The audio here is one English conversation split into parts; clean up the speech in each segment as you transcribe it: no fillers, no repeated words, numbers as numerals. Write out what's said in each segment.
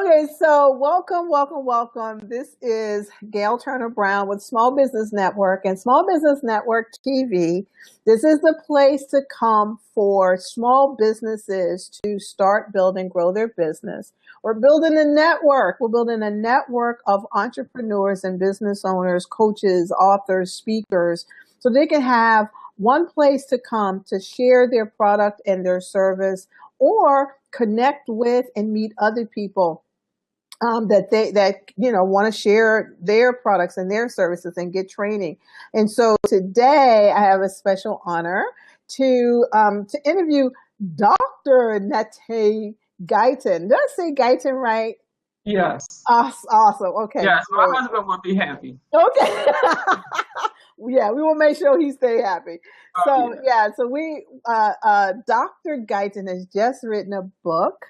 Okay, so welcome, welcome, welcome. This is Gail Turner Brown with Small Business Network and Small Business Network TV. This is the place to come for small businesses to start, build, and grow their business. We're building a network. We're building a network of entrepreneurs and business owners, coaches, authors, speakers, so they can have one place to come to share their product and their service or connect with and meet other people that want to share their products and their services and get training. And so today I have a special honor to interview Dr. Nat'e Guyton. Did I say Guyton right? Yes. Awesome. Okay. Yes, my Great. husband would be happy. Okay. Yeah, we will make sure he stay happy. So we Dr. Guyton has just written a book.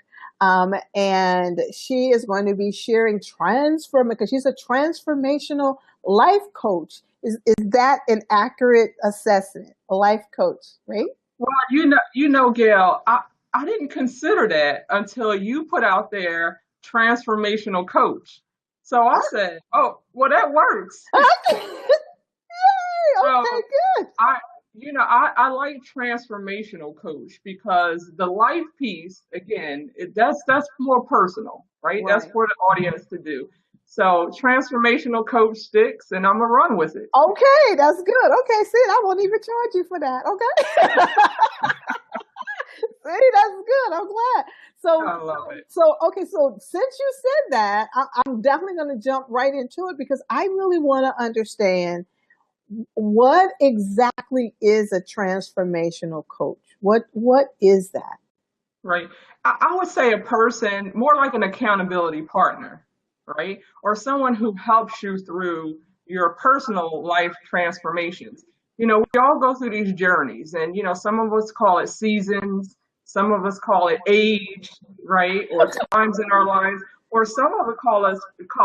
And she is going to be sharing because she's a transformational life coach. Is that an accurate assessment? A life coach, right? Well, Gail, I didn't consider that until you put out there transformational coach. So I said, oh, well, that works. Yay! Okay, good. I like transformational coach because the life piece, again, that's more personal, right? That's for the audience to do. So transformational coach sticks, and I'm gonna run with it. Okay, that's good. Okay, see, I won't even charge you for that. Okay. See, that's good. I'm glad. I love it. So since you said that, I'm definitely going to jump right into it because I really want to understand what exactly is a transformational coach. What is that? Right. I would say a person more like an accountability partner, right? Or someone who helps you through your personal life transformations. We all go through these journeys, and some of us call it seasons. Some of us call it age, right? Or times in our lives, or some of us call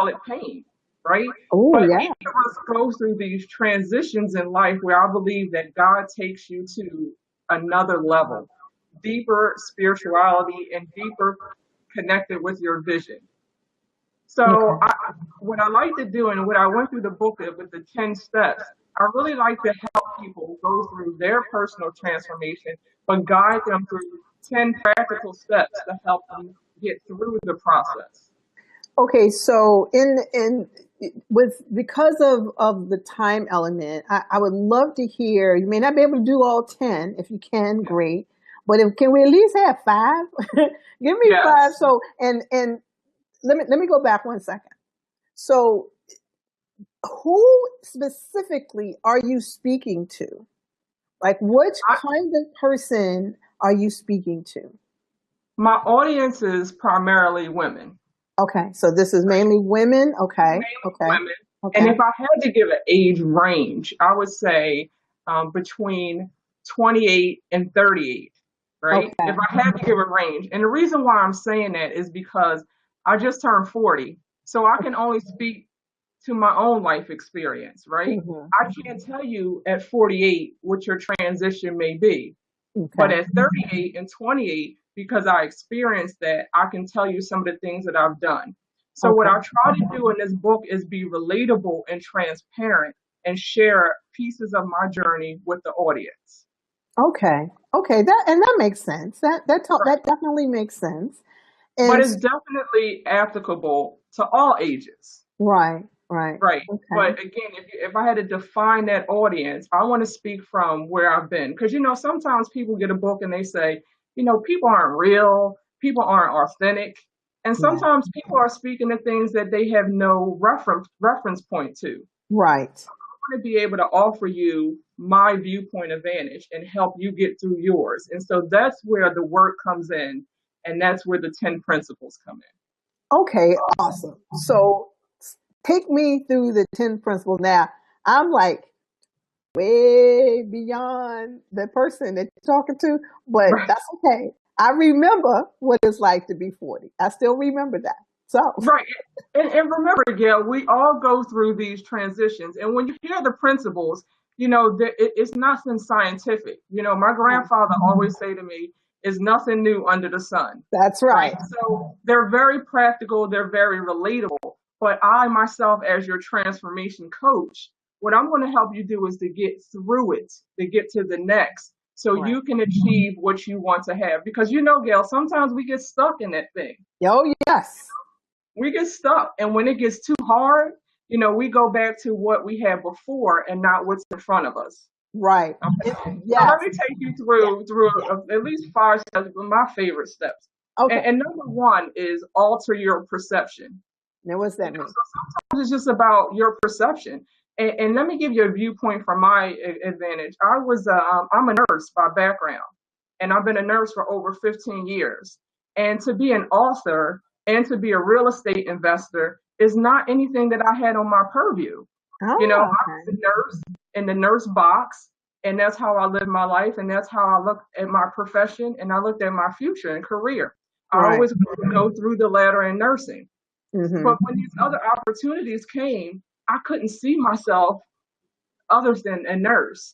it pain, right? Oh, But yeah. each of us go through these transitions in life where I believe that God takes you to another level, deeper spirituality and deeper connected with your vision. So what I like to do, and what I went through the book with the 10 steps, I really like to help people go through their personal transformation, but guide them through 10 practical steps to help them get through the process. Okay, so because of the time element, I would love to hear. You may not be able to do all 10. If you can, great. But can we at least have 5? Give me 5. So and let me go back 1 second. So who specifically are you speaking to? Like, which kind of person are you speaking to? My audience is primarily women. Okay, so this is mainly women. Okay, women. Okay. And if I had to give an age range, I would say between 28 and 38, right? Okay. If I had to give a range. And the reason why I'm saying that is because I just turned 40, so I can only speak to my own life experience, right? Mm-hmm. I can't tell you at 48 what your transition may be. Okay. But at 38 and 28, because I experienced that, I can tell you some of the things that I've done. So what I try to do in this book is be relatable and transparent and share pieces of my journey with the audience. Okay. That makes sense. That definitely makes sense. But it's definitely applicable to all ages. Right. Okay. But again, if I had to define that audience, I want to speak from where I've been. Because, sometimes people get a book and they say, people aren't real, people aren't authentic. And sometimes people are speaking to things that they have no reference point to. Right. So I want to be able to offer you my viewpoint of vantage and help you get through yours. And so that's where the work comes in. And that's where the 10 principles come in. Okay, awesome. So take me through the 10 principles. Now, I'm like way beyond the person that you're talking to, but that's okay. I remember what it's like to be 40. I still remember that. So right. And remember, Gail, we all go through these transitions. And when you hear the principles, it's nothing scientific. My grandfather always say to me, is nothing new under the sun. That's right. So they're very practical. They're very relatable. But I myself, as your transformation coach, what I'm going to help you do is to get through it, to get to the next, so you can achieve what you want to have. Because Gail, sometimes we get stuck in that thing. Oh, yes. We get stuck. And when it gets too hard, we go back to what we had before and not what's in front of us. Right. Okay. Yes. So let me take you through at least 5 steps of my favorite steps. Okay. And number 1 is alter your perception. Now, what's that mean? So sometimes it's just about your perception. And let me give you a viewpoint from my advantage. I'm a nurse by background, and I've been a nurse for over 15 years. And to be an author and to be a real estate investor is not anything that I had on my purview. I was a nurse in the nurse box, and that's how I lived my life, and that's how I looked at my profession, and I looked at my future and career. I always wanted to go through the ladder in nursing. Mm-hmm. But when these other opportunities came, I couldn't see myself other than a nurse.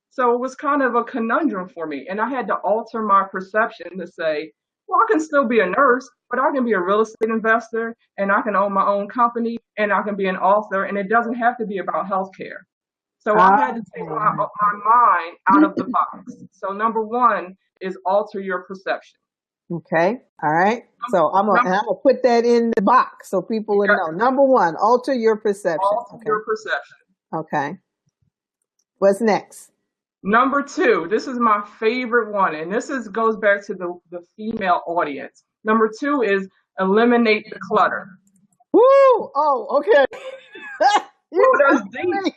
So it was kind of a conundrum for me. And I had to alter my perception to say, well, I can still be a nurse, but I can be a real estate investor, and I can own my own company, and I can be an author, and it doesn't have to be about healthcare. So I had to take my mind out of the box. So number 1 is alter your perception. Okay. All right. So I'm gonna put that in the box so people will know. Number 1, alter your perception. Alter your perception. Okay. What's next? Number 2, this is my favorite one, and this goes back to the female audience. Number 2 is eliminate the clutter. Woo! Oh, okay. That's deep.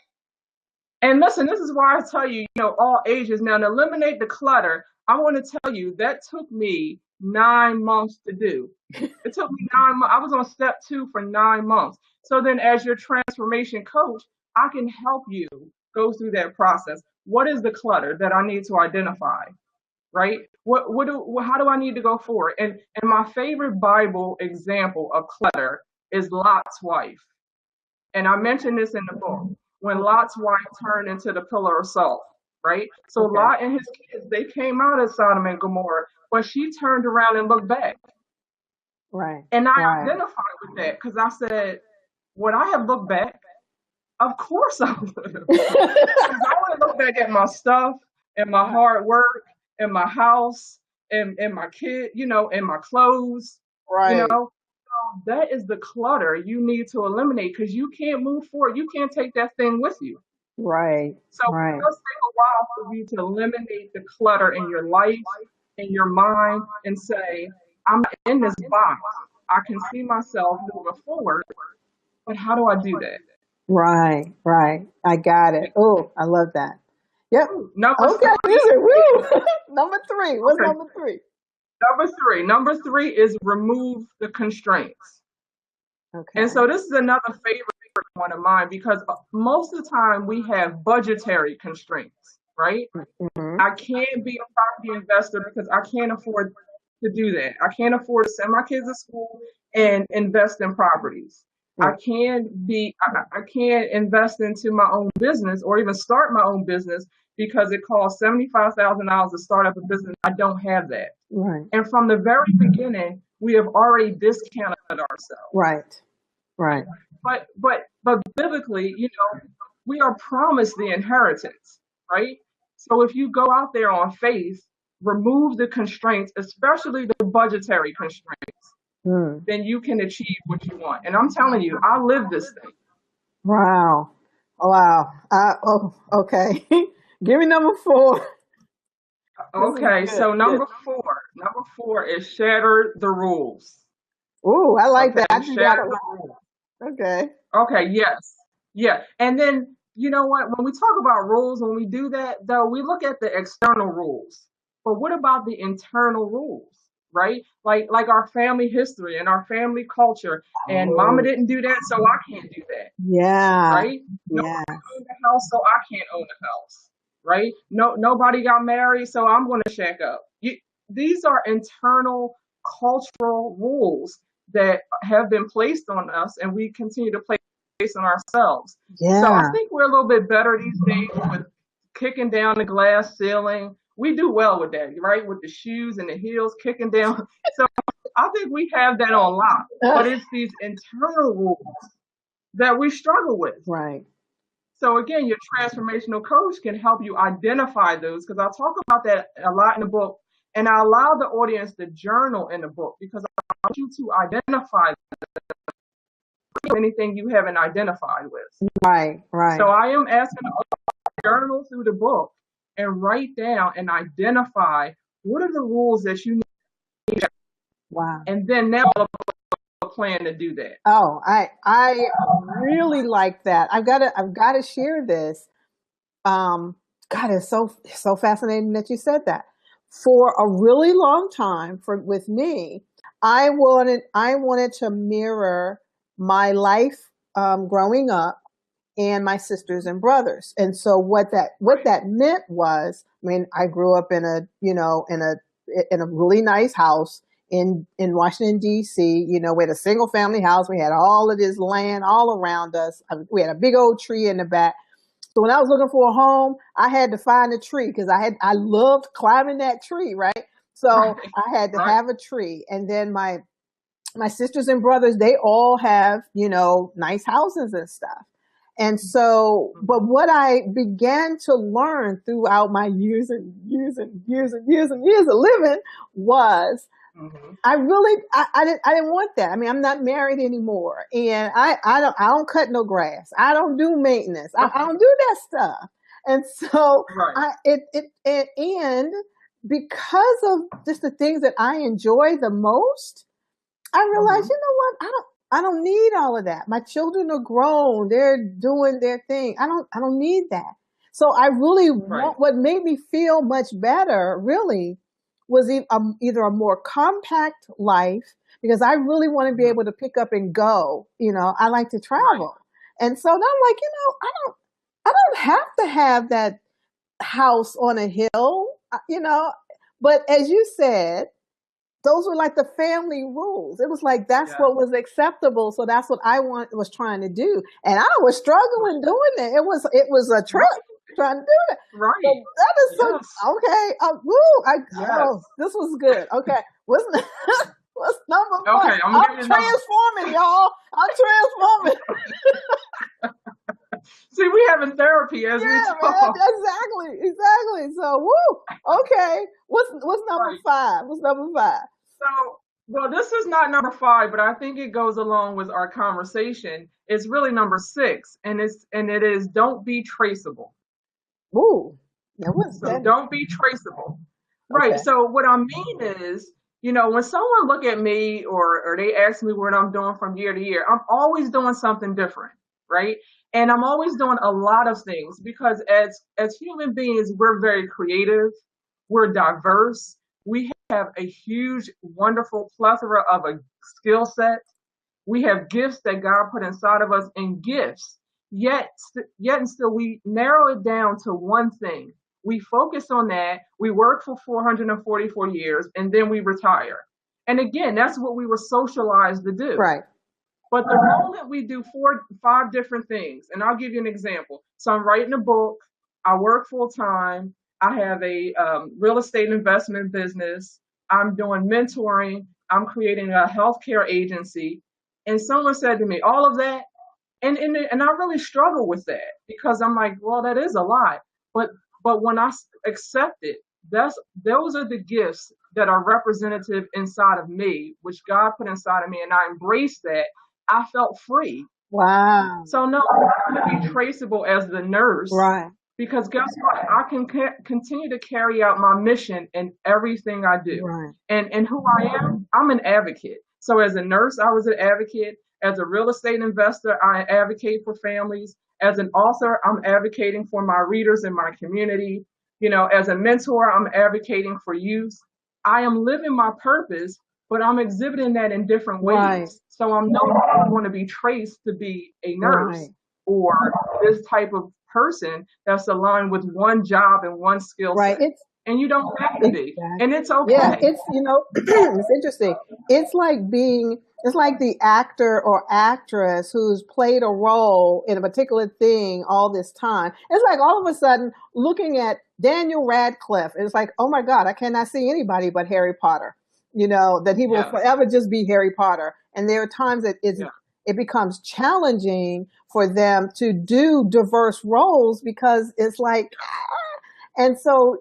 And listen, this is why I tell you, all ages. Now, to eliminate the clutter, I want to tell you that took me 9 months to do. It took me 9 months. I was on step 2 for 9 months. So then as your transformation coach, I can help you go through that process. What is the clutter that I need to identify, right? How do I need to go forward? And my favorite Bible example of clutter is Lot's wife. And I mentioned this in the book, when Lot's wife turned into the pillar of salt, right? So Lot and his kids, they came out of Sodom and Gomorrah, but she turned around and looked back. Right. And I identified with that because I said, would I have looked back? Of course I would have. Because I want to look back at my stuff and my hard work and my house and my kid, and my clothes. Right. So that is the clutter you need to eliminate because you can't move forward. You can't take that thing with you. Right. So it does take a while for you to eliminate the clutter in your life, in your mind, and say, I'm in this box. I can see myself moving forward, but how do I do that? Right. I got it. Oh, I love that. Yep. Number 3. Number 3. What's number 3? Number 3 is remove the constraints. Okay. And so this is another favorite one of mine because most of the time we have budgetary constraints, right? Mm-hmm. I can't be a property investor because I can't afford to do that. I can't afford to send my kids to school and invest in properties. I can't invest into my own business or even start my own business because it costs $75,000 to start up a business. I don't have that. Right. And from the very beginning, we have already discounted ourselves. Right. But biblically, we are promised the inheritance, right? So if you go out there on faith, remove the constraints, especially the budgetary constraints. Then you can achieve what you want. And I'm telling you, I live this thing. Wow. Okay. Give me number 4. Okay, so number 4 is shatter the rules. Ooh, I like that. Shatter the rules. Okay. Okay, yes. Yeah. And then, you know what? When we talk about rules, when we do that, though, we look at the external rules. But what about the internal rules? Right? Like our family history and our family culture. And mama didn't do that, so I can't do that. Yeah. Right? Nobody owned a house, so I can't own a house. Right? Nobody got married, so I'm going to shack up. These are internal cultural rules that have been placed on us, and we continue to place on ourselves. Yeah. So I think we're a little bit better these days with kicking down the glass ceiling, we do well with that, right? With the shoes and the heels kicking down. So I think we have that on lock, but it's these internal rules that we struggle with. Right. So again, your transformational coach can help you identify those, because I talk about that a lot in the book, and I allow the audience to journal in the book because I want you to identify anything you haven't identified with. Right. Right. So I am asking you to journal through the book and write down and identify what are the rules that you need. Wow. And then now a plan to do that. Oh, I really like that. I've got to share this. God, it's so fascinating that you said that. For a really long time, with me, I wanted to mirror my life growing up and my sisters and brothers. And so what that meant was, I mean, I grew up in a really nice house in Washington, D.C. We had a single family house. We had all of this land all around us. We had a big old tree in the back. So when I was looking for a home, I had to find a tree because I loved climbing that tree, right? So I had to have a tree. And then my sisters and brothers, they all have, nice houses and stuff. And so, but what I began to learn throughout my years and years and years and years and years of living was, I didn't want that. I mean, I'm not married anymore, and I don't cut no grass. I don't do maintenance. I don't do that stuff. And so and because of just the things that I enjoy the most, I realized, you know what? I don't need all of that. My children are grown. They're doing their thing. I don't need that. So I really what made me feel much better really was either a more compact life, because I really want to be able to pick up and go. I like to travel. And so then I'm like, I don't have to have that house on a hill, but as you said, those were like the family rules. It was like, that's what was acceptable. So that's what I was trying to do. And I was struggling doing it. It was a trip trying to do it. Right. So that is so, okay. This was good. Okay. What's number 5? Okay, I'm transforming, y'all. I'm transforming. See, we having therapy as we talk. Man, exactly. So, okay. What's number 5? What's number 5? So, well, this is not number 5, but I think it goes along with our conversation. It's really number 6, and it is don't be traceable. Ooh, don't be traceable. Right. Okay. So what I mean is, when someone look at me or they ask me what I'm doing from year to year, I'm always doing something different, right? And I'm always doing a lot of things because as human beings, we're very creative, we're diverse, we have a huge, wonderful plethora of a skill set. We have gifts that God put inside of us, and gifts. Yet and still, we narrow it down to one thing. We focus on that. We work for 444 years, and then we retire. And again, that's what we were socialized to do. Right. But the moment we do 5 different things, and I'll give you an example. So I'm writing a book. I work full time. I have a real estate investment business. I'm doing mentoring. I'm creating a healthcare agency. And someone said to me, all of that. And I really struggle with that because I'm like, well, that is a lot. But when I accept it, those are the gifts that are representative inside of me, which God put inside of me, and I embraced that. I felt free. Wow. So no, I'm not going to be traceable as the nurse. Right. Because guess what? I can continue to carry out my mission in everything I do. Right. And who I am, I'm an advocate. So as a nurse, I was an advocate. As a real estate investor, I advocate for families. As an author, I'm advocating for my readers in my community. As a mentor, I'm advocating for youth. I am living my purpose, but I'm exhibiting that in different ways. Right. So I'm no longer going to be traced to be a nurse or this type of person that's aligned with one job and one skill set. Right. And you don't have to be. And it's okay. Yeah, it's, it's interesting. It's like the actor or actress who's played a role in a particular thing all this time. It's like all of a sudden looking at Daniel Radcliffe. It's like, oh my God, I cannot see anybody but Harry Potter. That he will forever just be Harry Potter. And there are times that it becomes challenging for them to do diverse roles because it's like, and so,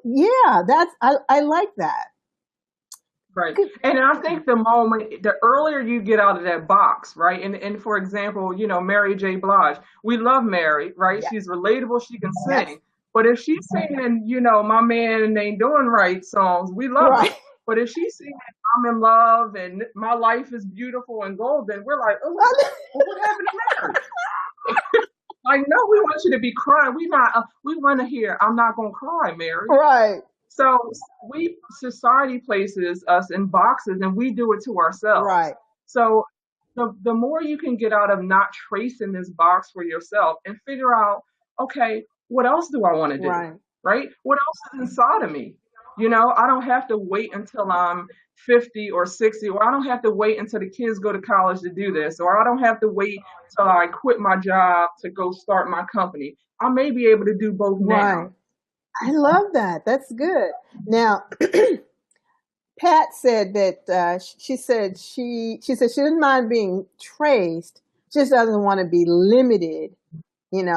I like that. Right. And I think the earlier you get out of that box, right? And for example, Mary J. Blige, we love Mary, right? She's relatable. She can sing. But if she's singing, My Man Ain't Doing Right songs, we love it. But if she's singing I'm in love and my life is beautiful and golden, we're like, oh, what happened to Mary? Like, no, we want you to be crying. We want to hear, I'm not going to cry, Mary. Right. So society places us in boxes and we do it to ourselves. Right. So the more you can get out of not tracing this box for yourself and figure out, okay, what else do I want to do? Right? What else is inside of me? I don't have to wait until I'm 50 or 60, or I don't have to wait until the kids go to college to do this, or I don't have to wait till I quit my job to go start my company. I may be able to do both now. I love that. That's good. Now, Pat said that she said she didn't mind being traced, just doesn't want to be limited, and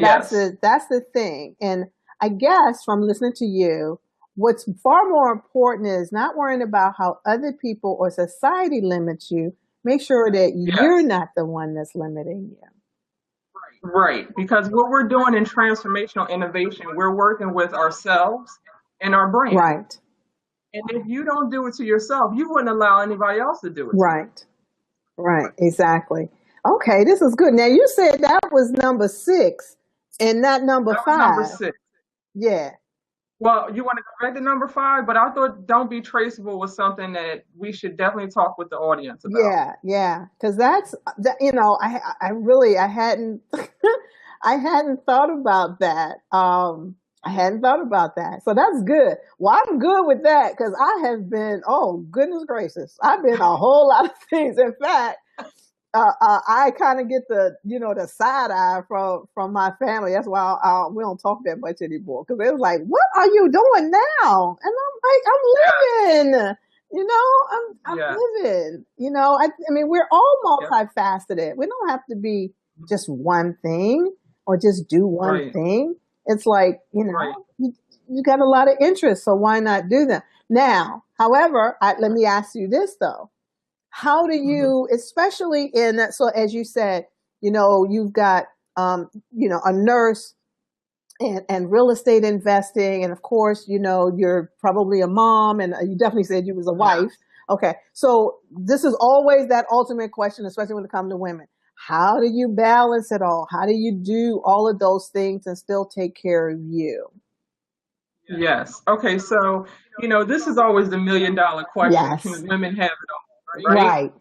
that's the thing. And I guess from listening to you, what's far more important is not worrying about how other people or society limits you. Make sure that you're not the one that's limiting you. Right. Because what we're doing in transformational innovation, we're working with ourselves and our brain. Right. And if you don't do it to yourself, you wouldn't allow anybody else to do it. Right. Right. Exactly. Okay. This is good. Now you said that was number 6 and not number 5. Number 6. Yeah. Well, you want to correct the number 5, but I thought don't be traceable was something that we should definitely talk with the audience about. Yeah. Because that's, I hadn't, I hadn't thought about that. So that's good. Well, I'm good with that because I have been, oh, goodness gracious. I've been a whole lot of things. In fact, I kind of get the side eye from my family. That's why we don't talk that much anymore. Because it was like, what are you doing now? And I'm like, I'm living. I'm living. I mean, we're all multifaceted. We don't have to be just one thing or just do one thing. It's like, you got a lot of interests, so why not do them? Now, however, let me ask you this though. How do you, especially so as you said, you've got, a nurse and real estate investing. And of course, you're probably a mom and you definitely said you was a wife. Okay. So this is always that ultimate question, especially when it comes to women. How do you balance it all? How do you do all of those things and still take care of you? Yes. Okay. So, this is always the $1 million question. Yes. Can women have it all? Right.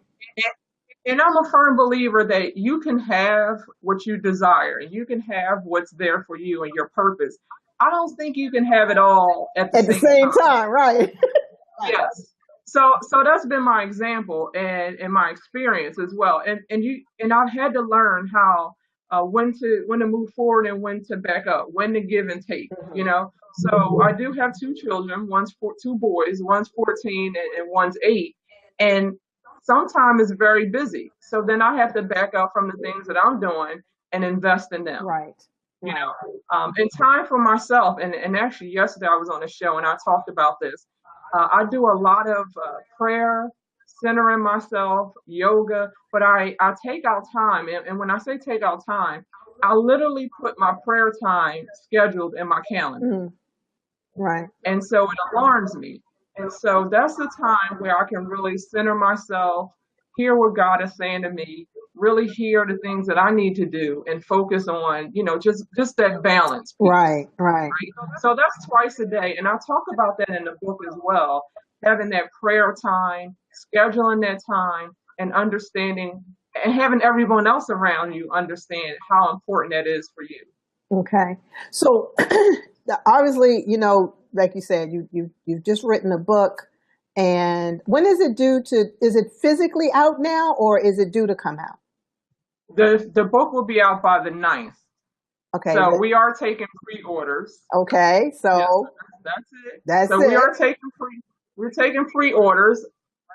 And I'm a firm believer that you can have what you desire. You can have what's there for you and your purpose. I don't think you can have it all at the same time. Right. Yes. So that's been my example and my experience as well. And I've had to learn how when to move forward and when to back up, when to give and take. So I do have 2 children. Two boys. One's 14 and one's 8. And sometimes it's very busy. So then I have to back up from the things that I'm doing and invest in them. Right. And time for myself. And actually yesterday I was on a show and I talked about this. I do a lot of prayer, centering myself, yoga, but I take out time. And when I say take out time, I literally put my prayer time scheduled in my calendar. Mm-hmm. Right. And so it alarms me. And so that's the time where I can really center myself, hear what God is saying to me, really hear the things that I need to do and focus on, just that balance. Right. So that's twice a day. And I talk about that in the book as well, having that prayer time, scheduling that time and understanding and having everyone else around you understand how important that is for you. Okay. So obviously, like you said, you've just written a book, and when is it is it physically out now or is it due to come out? The book will be out by the 9th. Okay. So we are taking pre-orders. Okay. Yes, So that's it. that's So it. we're taking pre-orders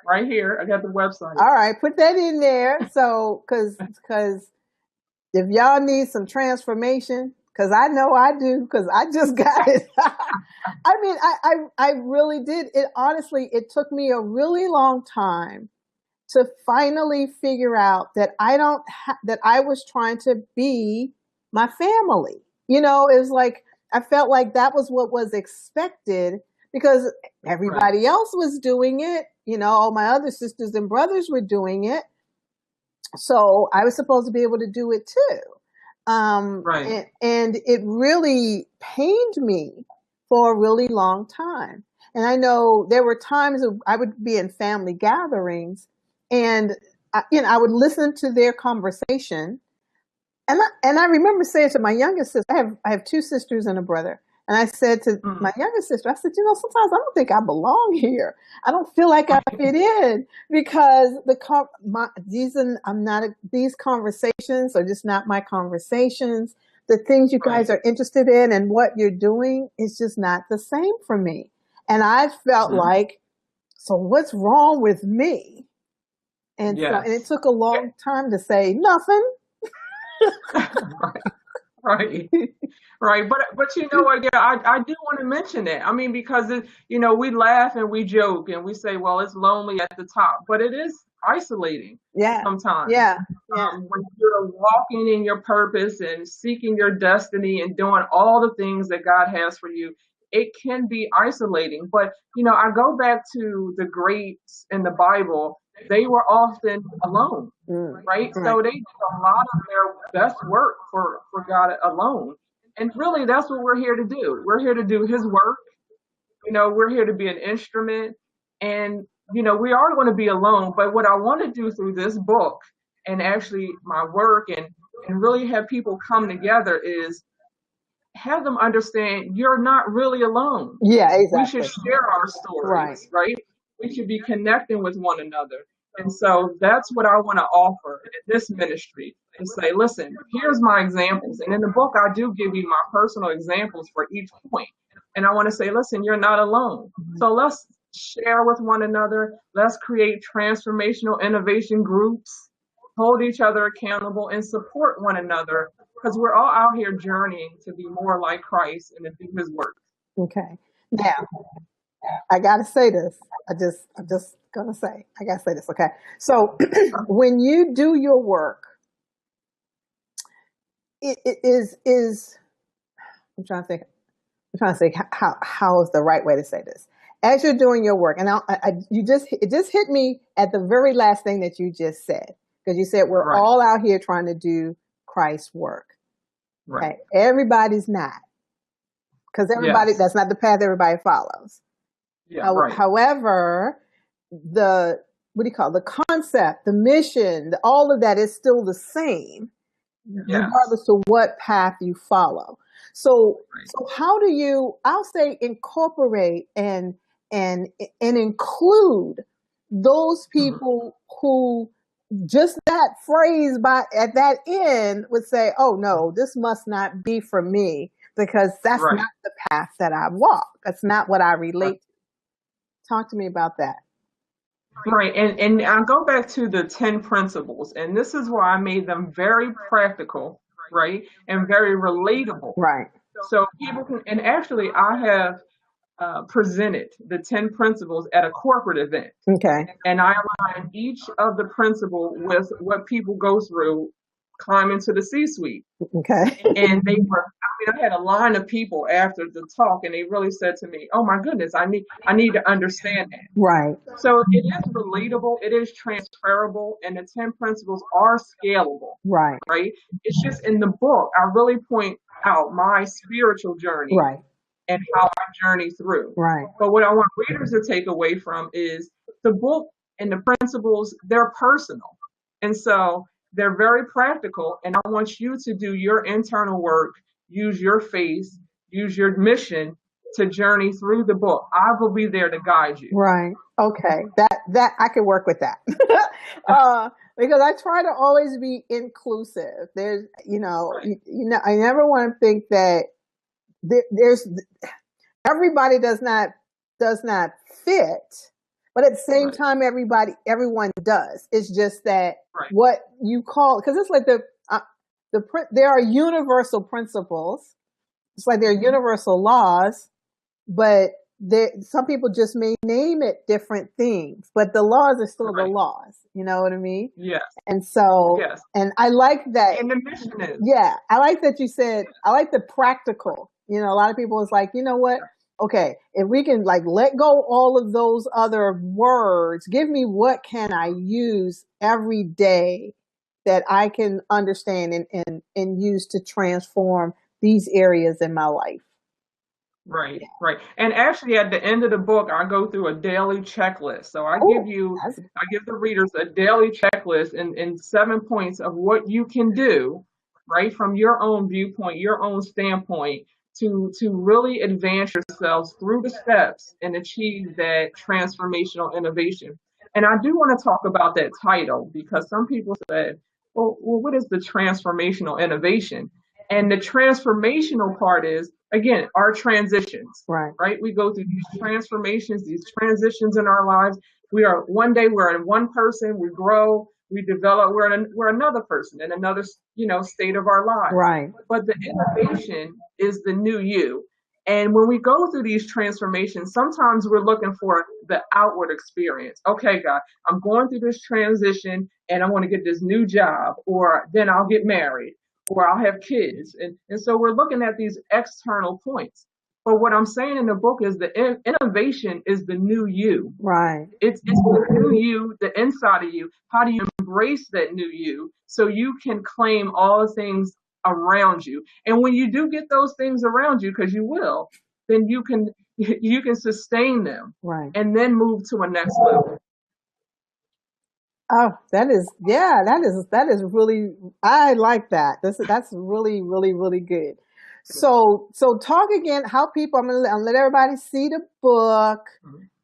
right here. I got the website. All right. Put that in there. So, cause if y'all need some transformation, cause I know I do, cause I just got it. I mean, I really did. It honestly, it took me a really long time to finally figure out that that I was trying to be my family. You know, it was like, I felt like that was what was expected because Right. everybody else was doing it. You know, all my other sisters and brothers were doing it. So I was supposed to be able to do it too. Right. And it really pained me for a really long time. And I know there were times I would be in family gatherings and I would listen to their conversation. And I remember saying to my youngest sister, I have two sisters and a brother. And I said to my youngest sister, I said, you know, sometimes I don't think I belong here. I don't feel like I fit in because these conversations are just not my conversations. The things you guys are interested in and what you're doing is just not the same for me. And I felt like, so what's wrong with me? And so, and it took a long time to say nothing. Right. Right. But you know, again, I do want to mention that. I mean, because you know, we laugh and we joke and we say, well, it's lonely at the top, but it is isolating sometimes. Yeah. When you're walking in your purpose and seeking your destiny and doing all the things that God has for you, it can be isolating. But you know, I go back to the greats in the Bible. They were often alone, right? So they did a lot of their best work for God alone. And really, that's what we're here to do. We're here to do His work. You know, we're here to be an instrument. And, you know, we are going to be alone. But what I want to do through this book and actually my work and really have people come together is have them understand you're not really alone. Yeah, We should exactly. share our stories, right? We should be connecting with one another. And so that's what I want to offer in this ministry and say, listen, here's my examples. And in the book, I do give you my personal examples for each point. And I want to say, listen, you're not alone. So let's share with one another. Let's create transformational innovation groups, hold each other accountable, and support one another because we're all out here journeying to be more like Christ and to do His work. Okay. Now, I gotta say this. I'm just gonna say, I gotta say this. Okay. So when you do your work, it is, I'm trying to think, how is the right way to say this? As you're doing your work, and it just hit me at the very last thing that you just said, because you said we're all out here trying to do Christ's work. Right. Okay. Everybody's not, because that's not the path everybody follows. Yeah, However, the concept, the mission, all of that is still the same, regardless of what path you follow. So how do you, I'll say, incorporate and include those people who just that phrase at that end would say, oh no, this must not be for me because that's not the path that I walk. That's not what I relate to. Talk to me about that. Right. And I go back to the 10 principles, and this is why I made them very practical, right? And very relatable. Right. So people can, and actually I have presented the 10 principles at a corporate event. Okay. And I align each of the principle with what people go through climbing to the C-suite. Okay. And I had a line of people after the talk, and they really said to me, oh my goodness, I need to understand that. Right. So it is relatable, it is transferable, and the 10 principles are scalable. Right. Right. It's just in the book, I really point out my spiritual journey. Right. And how I journey through. Right. But what I want readers to take away from is the book and the principles, they're personal. And so they're very practical. And I want you to do your internal work, use your faith, use your mission to journey through the book. I will be there to guide you. Right. Okay. That I can work with that. because I try to always be inclusive. There's, I never want to think that there's everybody does not fit, but at the same time, everyone does. It's just that what you call, because it's like there are universal principles. It's like there are universal laws, but some people just may name it different things, but the laws are still the laws. You know what I mean? Yes. And so, and I like that. And the mission is. Yeah, I like that you said, I like the practical. A lot of people is like, you know what? Okay, if we can like let go all of those other words, give me what can I use every day that I can understand and use to transform these areas in my life. Right. And actually at the end of the book, I go through a daily checklist. So I give the readers a daily checklist in 7 points of what you can do, right, from your own viewpoint, your own standpoint, to really advance yourselves through the steps and achieve that transformational innovation. And I do want to talk about that title because some people said, well, what is the transformational innovation? And the transformational part is, again, our transitions, right? We go through these transformations, these transitions in our lives. One day we're in one person, we grow, we develop, we're another person in another, state of our lives. Right. But the innovation is the new you. And when we go through these transformations, sometimes we're looking for the outward experience. Okay, God, I'm going through this transition and I want to get this new job, or then I'll get married, or I'll have kids. And so we're looking at these external points. But what I'm saying in the book is the innovation is the new you. Right. It's the new you, the inside of you. How do you embrace that new you so you can claim all the things around you? And when you do get those things around you, because you will, then you can sustain them. Right. And then move to a next level. Oh, that is really, I like that. That's really, really, really good. So talk again, how people, I'm gonna let everybody see the book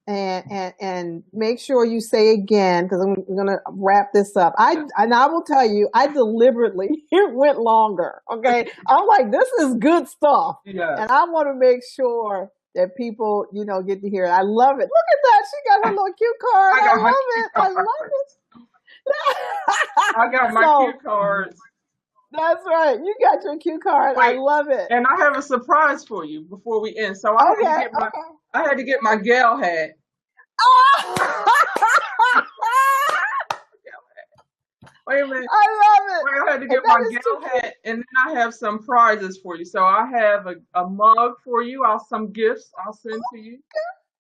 and make sure you say again, because I'm gonna wrap this up. I will tell you, I deliberately went longer. Okay. I'm like, this is good stuff. Yeah. And I want to make sure that people, get to hear it. I love it. Look at that. She got her little cue card. I love it. I love it. I got my cue cards. That's right. You got your cue card. Wait, I love it. And I have a surprise for you before we end. So I had to get my gal hat. Wait a minute. I love it. I had to get my gal hat, and then I have some prizes for you. So I have a mug for you. Some gifts I'll send to you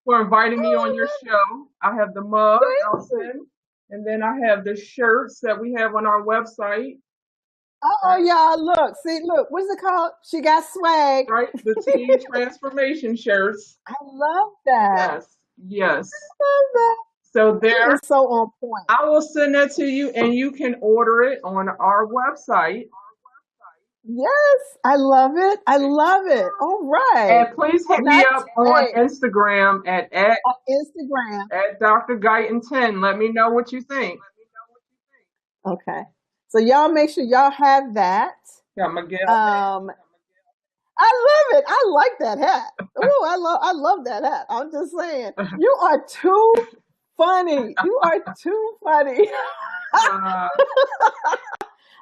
for inviting me on your show. I have the mug I'll send. And then I have the shirts that we have on our website. Oh, y'all, look. What's it called? She got swag. Right, the Teen Transformation shirts. I love that. Yes. I love that. So there. So on point. I will send that to you, and you can order it on our website. Yes, I love it. I love it. All right. And please hit me up on Instagram at Dr. Guyton 10. Let me know what you think. Okay. So y'all make sure y'all have that. Got my gal. I love it. I like that hat. Oh, I love that hat. I'm just saying, you are too funny. You are too funny.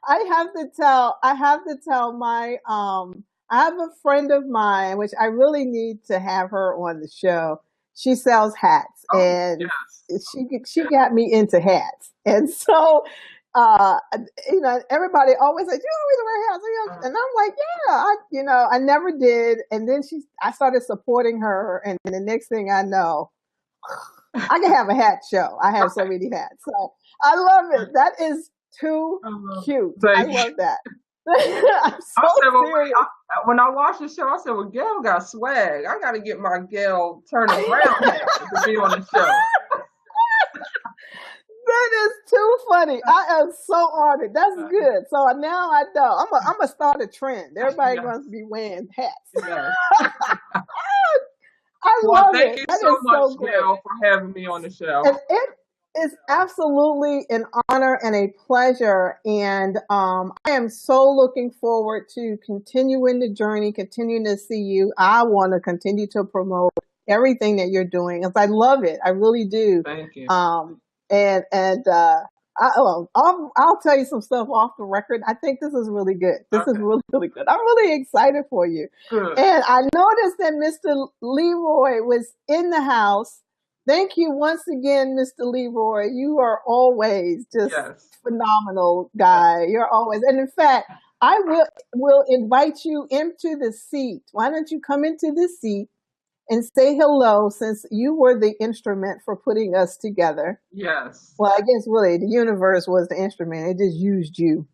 I have to tell my, I have a friend of mine, which I really need to have her on the show. She sells hats and she got me into hats. And so, everybody always says, you don't really wear hats. And I'm like, yeah, I never did. And then I started supporting her. And the next thing I know, I can have a hat show. I have so many hats. So I love it. That is too cute. I love that. I'm so serious. When I watched the show, I said, well, Gail got swag. I got to get my Gail turn around hat to be on the show. That is too funny. I am so honored. That's good. So now I know. I'm going to start a trend. Everybody wants to be wearing hats. Yes. I love it. Thank you so much, Gail, for having me on the show. And It's absolutely an honor and a pleasure. And I am so looking forward to continuing the journey, continuing to see you. I want to continue to promote everything that you're doing because I love it. I really do. Thank you. I'll tell you some stuff off the record. I think this is really good. This is really, really good. I'm really excited for you. Good. And I noticed that Mr. Leroy was in the house. Thank you once again, Mr. Leroy. You are always just phenomenal guy. You're always, and in fact, I will invite you into the seat. Why don't you come into the seat and say hello, since you were the instrument for putting us together. Yes. Well, I guess really the universe was the instrument. It just used you.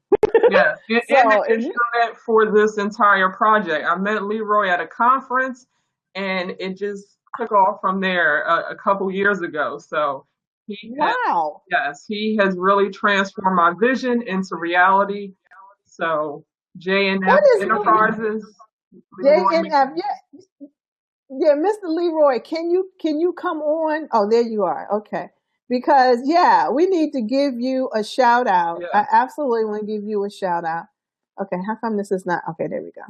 Yes, and the instrument for this entire project. I met Leroy at a conference, and it just took off from there a couple years ago. So he has really transformed my vision into reality. So J&F Enterprises. J&F, yeah, Mr. Leroy, can you come on? Oh, there you are. Okay. Because we need to give you a shout out. Yeah. I absolutely want to give you a shout out. Okay, how come this is not? Okay, there we go.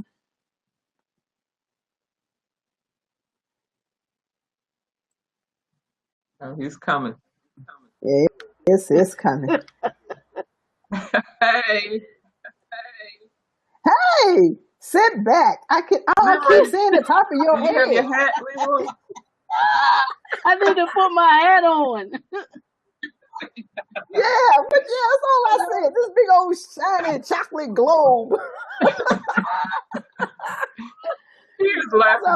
Oh, he's coming. Yes, it's coming. Hey. Sit back. I keep saying the top of your head. You have your hat, Leroy? I need to put my hat on. That's all I said. This big old shiny chocolate globe. He was laughing.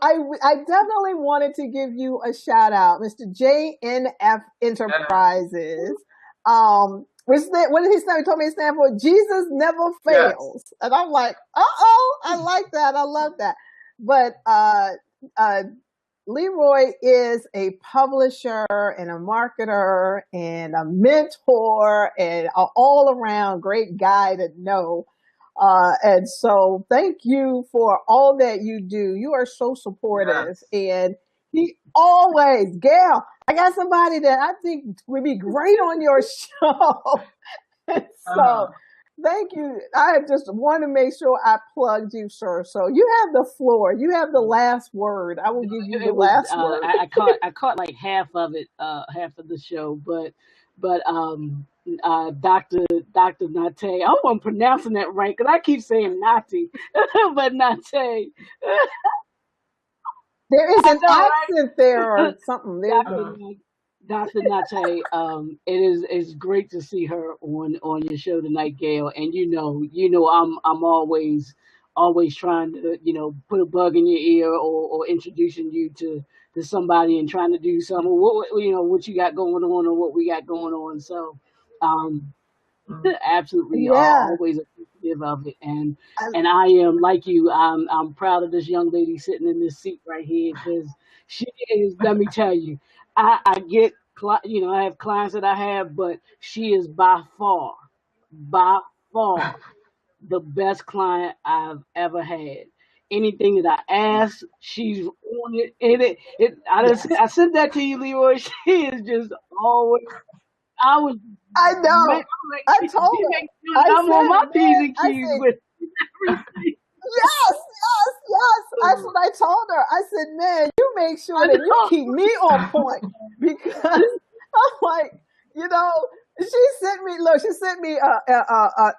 I definitely wanted to give you a shout out, Mr. J&F Enterprises. What did he stand? He told me he stand for Jesus Never Fails. Yes. And I'm like, I like that. I love that. But Leroy is a publisher and a marketer and a mentor and an all-around great guy to know. And so thank you for all that you do. You are so supportive. Yes. And he always, Gail, I got somebody that I think would be great on your show. So thank you. I just want to make sure I plugged you, sir. So you have the floor. You have the last word. I will give you the last word. I caught like half of it, half of the show, but Dr. Nat'e, I hope I'm pronouncing that right because I keep saying Nat'e, but Nat'e. There is an accent there or something. Dr. Nat'e, it's great to see her on your show tonight, Gail. And you know, I'm always trying to put a bug in your ear or introducing you to somebody and trying to do something. What you got going on or what we got going on. So, absolutely, always appreciative of it. And I am like you. I'm proud of this young lady sitting in this seat right here because she is. Let me tell you, I get I have clients that I have, but she is by far the best client I've ever had. Anything that I ask, she's on it. I sent that to you, Leroy. She is just always. I know. I told her. I'm on my P's and Q's with everything. Yes. That's what I told her. I said, man, you make sure that you keep me on point because I'm like, she sent me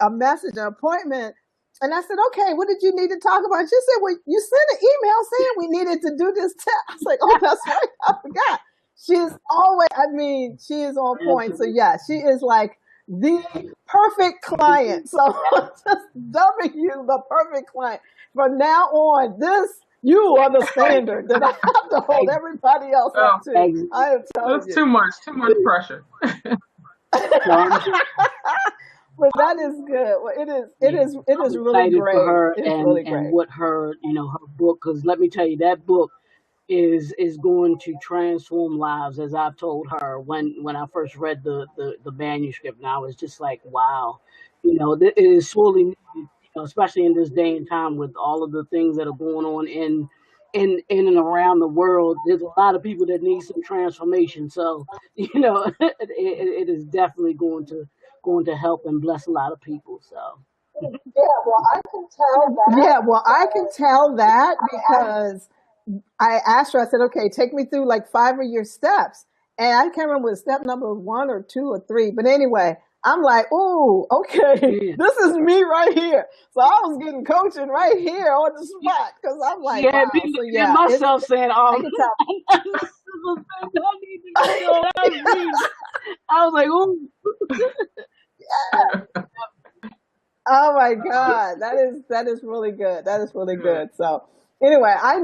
a message, an appointment. And I said, okay, what did you need to talk about? She said, well, you sent an email saying we needed to do this test. I was like, oh, that's right. I forgot. She is on point. So she is like the perfect client. So I'm just dubbing you the perfect client. From now on, you are the standard that I have to hold everybody else up to. I am telling you. Too much pressure. But that is good. Well, it is really great. For her really great. And what her book, because let me tell you, that book is going to transform lives, as I've told her when I first read the manuscript. And I was just like, wow, it is sorely needed, especially in this day and time with all of the things that are going on in in and around the world, there's a lot of people that need some transformation. So, it is definitely going to help and bless a lot of people. So, Yeah, well, I can tell that because I asked her, I said, okay, take me through like 5 of your steps. And I can't remember was step number 1 or 2 or 3. But anyway, I'm like, ooh, okay, yeah, this is me right here. So I was getting coaching right here on the spot because I'm like, yeah, wow. me, So me yeah, myself saying, I can tell. I need to be doing that was me. I was like, ooh, Oh my God. That is really good. That is really good. So anyway, I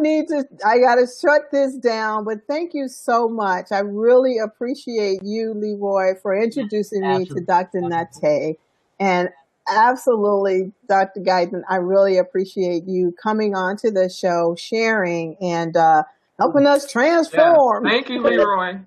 gotta shut this down, but thank you so much. I really appreciate you, Leroy, for yes, introducing me to absolutely, Dr. absolutely. Nat'e. And absolutely, Dr. Guyton, I really appreciate you coming on to the show, sharing and helping us Yes. transform. Thank you, Leroy.